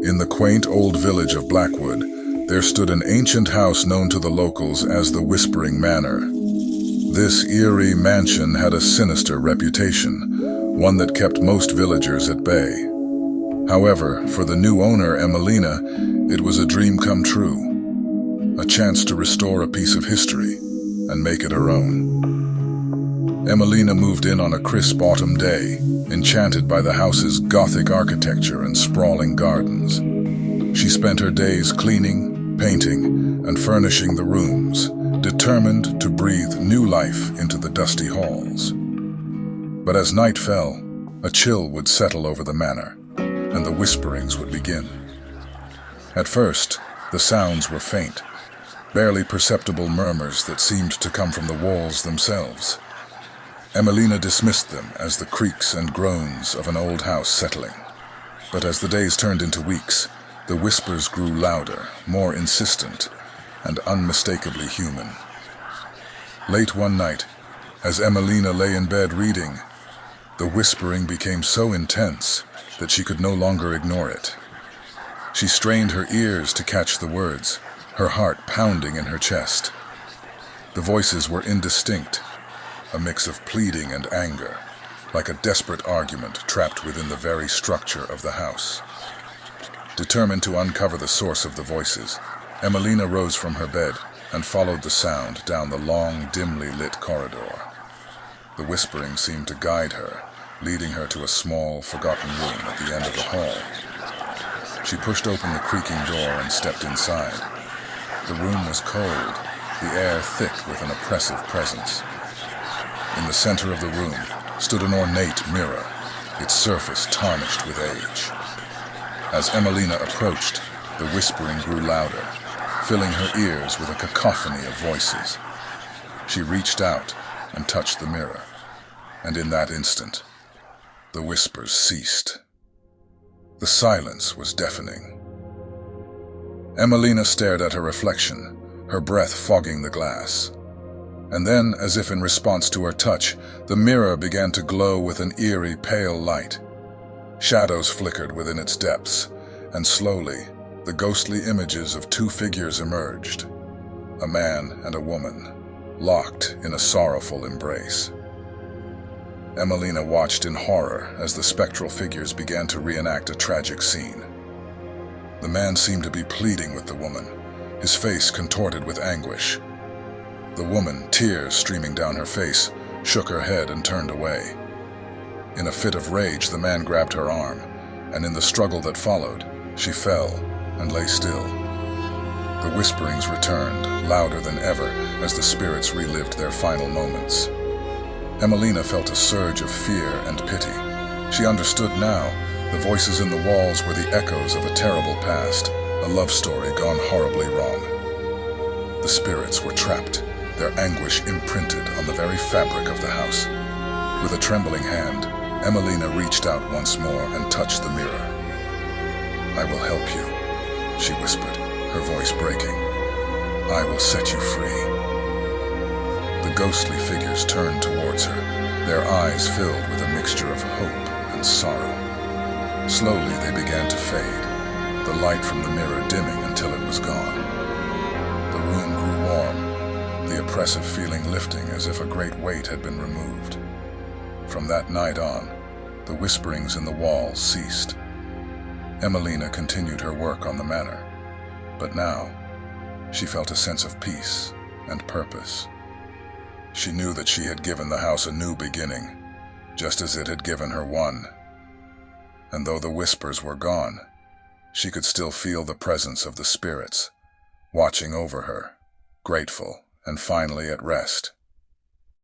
In the quaint old village of Blackwood, there stood an ancient house known to the locals as the Whispering Manor. This eerie mansion had a sinister reputation, one that kept most villagers at bay. However, for the new owner, Emalina, it was a dream come true, a chance to restore a piece of history and make it her own. Emalina moved in on a crisp autumn day, enchanted by the house's Gothic architecture and sprawling gardens. She spent her days cleaning, painting, and furnishing the rooms, determined to breathe new life into the dusty halls. But as night fell, a chill would settle over the manor, and the whisperings would begin. At first, the sounds were faint, barely perceptible murmurs that seemed to come from the walls themselves. Emalina dismissed them as the creaks and groans of an old house settling. But as the days turned into weeks, the whispers grew louder, more insistent, and unmistakably human. Late one night, as Emalina lay in bed reading, the whispering became so intense that she could no longer ignore it. She strained her ears to catch the words, her heart pounding in her chest. The voices were indistinct, a mix of pleading and anger, like a desperate argument trapped within the very structure of the house. Determined to uncover the source of the voices, Emalina rose from her bed and followed the sound down the long, dimly lit corridor. The whispering seemed to guide her, leading her to a small, forgotten room at the end of the hall. She pushed open the creaking door and stepped inside. The room was cold, the air thick with an oppressive presence. In the center of the room stood an ornate mirror, its surface tarnished with age. As Emalina approached, the whispering grew louder, filling her ears with a cacophony of voices. She reached out and touched the mirror, and in that instant, the whispers ceased. The silence was deafening. Emalina stared at her reflection, her breath fogging the glass. And then, as if in response to her touch, the mirror began to glow with an eerie, pale light. Shadows flickered within its depths, and slowly, the ghostly images of two figures emerged, a man and a woman, locked in a sorrowful embrace. Emalina watched in horror as the spectral figures began to reenact a tragic scene. The man seemed to be pleading with the woman, his face contorted with anguish. The woman, tears streaming down her face, shook her head and turned away. In a fit of rage, the man grabbed her arm, and in the struggle that followed, she fell and lay still. The whisperings returned, louder than ever, as the spirits relived their final moments. Emalina felt a surge of fear and pity. She understood now. The voices in the walls were the echoes of a terrible past, a love story gone horribly wrong. The spirits were trapped, their anguish imprinted on the very fabric of the house. With a trembling hand, Emalina reached out once more and touched the mirror. "I will help you," she whispered, her voice breaking. "I will set you free." The ghostly figures turned towards her, their eyes filled with a mixture of hope and sorrow. Slowly they began to fade, the light from the mirror dimming until it was gone. The room grew warm, the oppressive feeling lifting as if a great weight had been removed. From that night on, the whisperings in the wall ceased. Emalina continued her work on the manor, but now she felt a sense of peace and purpose. She knew that she had given the house a new beginning, just as it had given her one. And though the whispers were gone, she could still feel the presence of the spirits, watching over her, grateful and finally at rest.